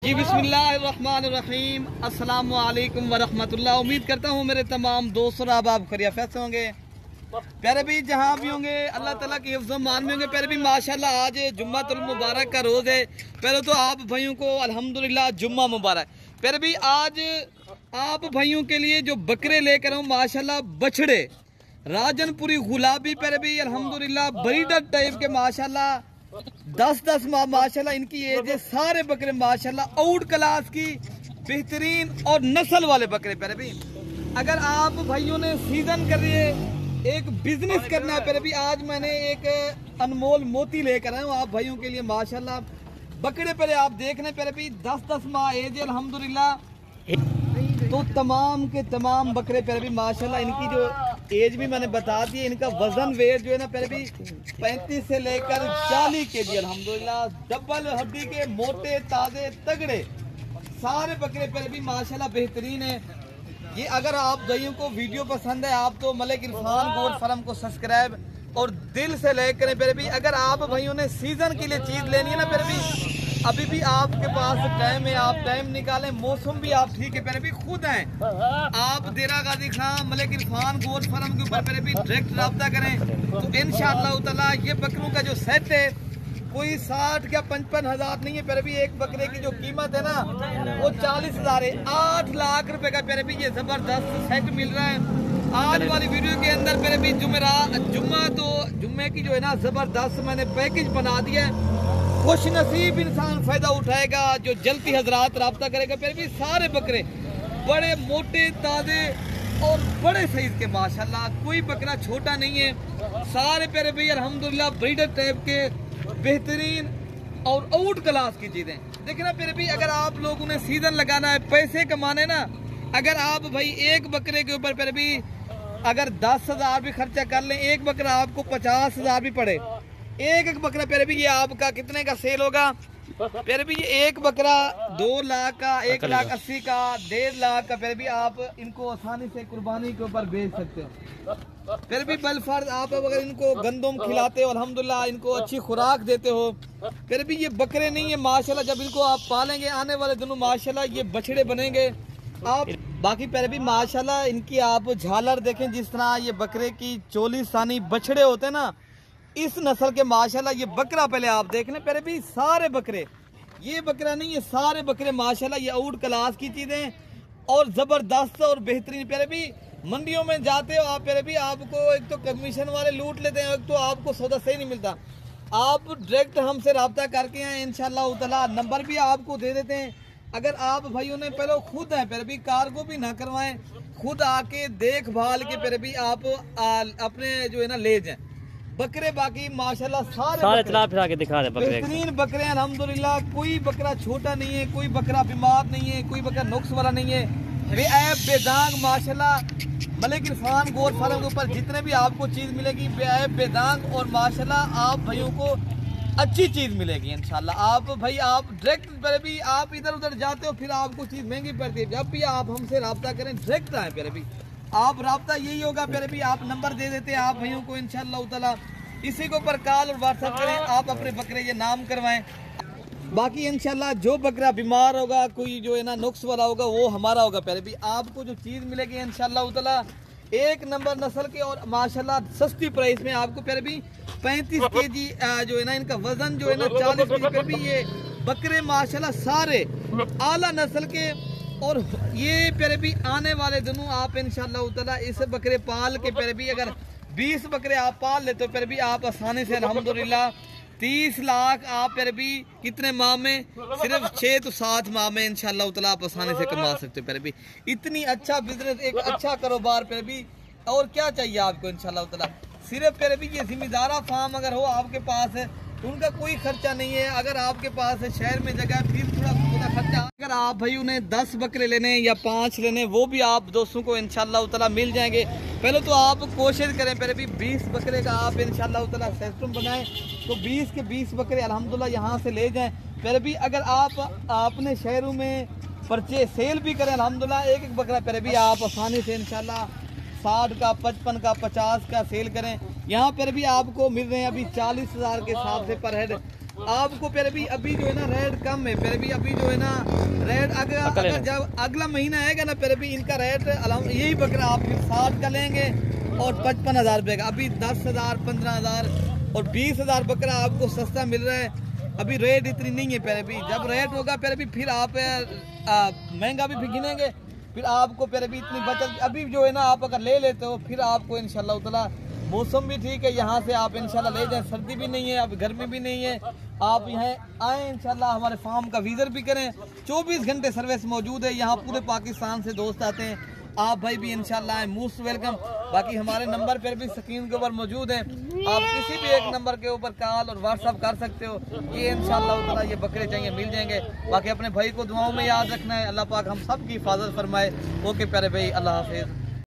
जी बिस्मिल्लाहिर्रहमानिर्रहीम, अस्सलाम वालेकुम वरहमतुल्लाह। उम्मीद करता हूँ मेरे तमाम दोस्त और आप खैरियत से होंगे। प्यारे भी जहाँ भी होंगे अल्लाह ताला की हिफ्ज़ मान में होंगे। प्यारे भी माशाल्लाह आज जुम्मतुल मुबारक का रोज़ है। पहले तो आप भाइयों को अल्हम्दुलिल्लाह जुम्मा मुबारक। प्यारे भी आज आप भाइयों के लिए जो बकरे लेकर आऊँ माशाल्लाह बछड़े राजनपुरी गुलाबी, प्यारे भी अल्हम्दुलिल्लाह ब्रीडर टाइप के माशाल्लाह 10-10 माह माशाल्लाह इनकी एज है। सारे बकरे माशाल्लाह आउट क्लास की बेहतरीन और नस्ल वाले बकरे। प्यारे भी अगर आप भाइयों ने सीजन कर रही है एक बिजनेस करना है, प्यारे भी आज मैंने एक अनमोल मोती लेकर आया हूँ आप भाइयों के लिए माशाल्लाह। बकरे पहले आप देख रहे प्यारे भी 10-10 माह एज है अल्हम्दुलिल्लाह। तो तमाम के तमाम बकरे प्यारे भी माशाल्लाह इनकी जो एज भी मैंने बता दी है। इनका वजन वेट जो है ना प्यारे भी 35 से लेकर 40 kg अल्हम्दुलिल्लाह। डबल हड्डी के मोटे ताजे तगड़े सारे बकरे प्यारे भी माशाल्लाह बेहतरीन है। ये अगर आप भाइयों को वीडियो पसंद है आप तो मलिक इरफान गोट फार्म को सब्सक्राइब और दिल से लाइक करें। प्यारे भी अगर आप भाइयों ने सीजन के लिए चीज लेनी है ना प्यारे भी अभी भी आपके पास टाइम है, आप टाइम निकालें। मौसम भी आप ठीक है प्यारे भी खुद हैं आप देरा गाजी खान मलिक इरफान गोट फार्म के ऊपर प्यारे भी डायरेक्ट रब्ता करें तो इंशाअल्लाह ताला ये बकरों का जो सेट है कोई 60 या 55 हजार नहीं है प्यारे भी। एक बकरे की जो कीमत है ना वो 40,000 है। 8 लाख रुपए का प्यारे भी ये जबरदस्त सेट मिल रहा है आज वाली वीडियो के अंदर। प्यारे भी जुम्मे की जो है ना जबरदस्त मैंने पैकेज बना दिया है। खुश नसीब इंसान फायदा उठाएगा जो जल्दी हजरात राब्ता करेगा। प्यारे भी सारे बकरे बड़े मोटे ताजे और बड़े साइज के माशाल्लाह, कोई बकरा छोटा नहीं है। सारे प्यारे भी अल्हम्दुलिल्लाह ब्रीडर टाइप के बेहतरीन और आउट क्लास की चीजें। देखना प्यारे भी अगर आप लोगों ने सीजन लगाना है पैसे कमाने ना, अगर आप भाई एक बकरे के ऊपर प्यारे भी अगर 10,000 भी खर्चा कर लें, एक बकरा आपको 50,000 भी पड़े, एक बकरा प्यारे भी ये आपका कितने का सेल होगा प्यारे भी। ये एक बकरा 2 लाख का, 1,80,000 का, 1.5 लाख का प्यारे भी आप इनको आसानी से कुर्बानी के ऊपर बेच सकते हो। फिर भी बलफर्ज आप अगर इनको गंदम खिलाते हो अल्हम्दुलिल्लाह इनको अच्छी खुराक देते हो फिर भी ये बकरे नहीं है माशाल्लाह। जब इनको आप पालेंगे आने वाले दिनों माशाल्लाह ये बछड़े बनेंगे आप। बाकी प्यारे भी माशाल्लाह इनकी आप झालर देखें जिस तरह ये बकरे की चोली सानी बछड़े होते हैं ना इस नस्ल के माशाल्लाह। ये बकरा पहले आप देख लें प्यारे भी सारे बकरे, ये बकरा नहीं है सारे बकरे माशाल्लाह ये आउट क्लास की चीजें और जबरदस्त और बेहतरीन। प्यारे भी मंडियों में जाते हो आप प्यारे भी आपको एक तो कमीशन वाले लूट लेते हैं, एक तो आपको सौदा सही नहीं मिलता। आप डायरेक्ट हमसे रब्ता करके आए इंशाल्लाह ताला, नंबर भी आपको दे देते हैं। अगर आप भाइयों ने पहले खुद है प्यारे भी कार्गो भी ना करवाएं, खुद आके देखभाल के प्यारे भी आप अपने जो है ना ले जाए बकरे। बाकी माशाल्लाह सारे फिरा के दिखा रहे बेहतरीन बकरे अल्हम्दुलिल्लाह। कोई बकरा छोटा नहीं है, कोई बकरा बीमार नहीं है, कोई बकरा नुक्स वाला नहीं है, बेऐब बेदाग माशाल्लाह। मलिक इरफान गोट फार्म के ऊपर जितने भी आपको चीज मिलेगी बेऐब बेदाग और माशाल्लाह आप भाइयों को अच्छी चीज मिलेगी इंशाल्लाह। आप भाई आप डायरेक्ट पर भी आप इधर उधर जाते हो फिर आपको चीज महंगी पड़ती है। जब भी आप हमसे रब्ता करें डायरेक्ट आए प्यारे भी आप रब्ता यही होगा प्यारे भी आप नंबर दे देते हैं आप भाइयों को इंशाल्लाह ताला। इसी को पर कॉल और व्हाट्सएप करें आप अपने बकरे ये नाम करवाएं। बाकी इंशाल्लाह जो बकरा बीमार होगा कोई जो है ना नुक्स वाला होगा वो हमारा होगा प्यारे भी। आपको जो चीज मिलेगी इंशाल्लाह ताला एक नंबर नस्ल के और माशाल्लाह सस्ती प्राइस में आपको प्यारे भी 35 kg जो है ना इनका वजन जो है ना 40 kg भी ये बकरे माशाल्लाह सारे आला नस्ल के। और ये प्यारे भी आने वाले दिनों आप इंशाल्लाह ताला इस बकरे पाल के प्यारे भी अगर 20 बकरे आप पाल लेते हो प्यारे भी आप आसानी से अल्हम्दुलिल्लाह 30 लाख आप प्यारे भी कितने माह में सिर्फ 6 to 7 माह में इंशाल्लाह ताला आप आसानी से कमा सकते हो प्यारे भी। इतनी अच्छा बिजनेस एक अच्छा कारोबार प्यारे भी और क्या चाहिए आपको इंशाल्लाह ताला। सिर्फ प्यारे भी ये जिम्मेदारा फार्म अगर हो आपके पास है उनका कोई खर्चा नहीं है। अगर आपके पास है शहर में जगह फिर थोड़ा खर्चा। अगर आप भाई उन्हें 10 बकरे लेने या 5 लेने वो भी आप दोस्तों को इंशाल्लाह ताला मिल जाएंगे। पहले तो आप कोशिश करें पहले भी 20 बकरे का आप इंशाल्लाह ताला सिस्टम बनाएं तो 20 के 20 बकरे अल्हम्दुलिल्लाह यहाँ से ले जाएं। पहले भी अगर आप अपने शहरों में परचेज सेल भी करें अल्हम्दुलिल्लाह एक बकरा पहले भी आप आसानी से इंशाल्लाह 60 का 55 का 50 का सेल करें। यहाँ पर भी आपको मिल रहे हैं अभी 40,000 के हिसाब से पर हेड आपको। फिर भी अभी जो है ना रेट कम है, फिर भी अभी जो है ना रेट अगर जब अगला महीना आएगा ना फिर भी इनका रेट यही बकरा आप 60 का लेंगे और 55,000 रुपये का। अभी 10,000 15,000 और 20,000 बकरा आपको सस्ता मिल रहा है। अभी रेट इतनी नहीं है पहले भी, जब रेट होगा पहले भी फिर आप महंगा भी गिनेंगे, फिर आपको पहले भी इतनी बचत। अभी जो है ना आप अगर ले लेते हो फिर आपको इंशाल्लाह ताला मौसम भी ठीक है, यहाँ से आप इंशाल्लाह ले जाएं, सर्दी भी नहीं है, अब गर्मी भी नहीं है, आप यहाँ आएँ इंशाल्लाह हमारे फार्म का विजिट भी करें। 24 घंटे सर्विस मौजूद है, यहाँ पूरे पाकिस्तान से दोस्त आते हैं, आप भाई भी इंशाल्लाह आए, मोस्ट वेलकम। बाकी हमारे नंबर पर भी स्क्रीन के ऊपर मौजूद है, आप किसी भी एक नंबर के ऊपर कॉल और व्हाट्सअप कर सकते हो। ये इंशाल्लाह ताला ये बकरे चाहिए मिल जाएंगे। बाकी अपने भाई को दुआओं में याद रखना है, अल्लाह पाक हम सब की हिफाजत फरमाए। ओके प्यारे भाई, अल्लाह हाफिज़।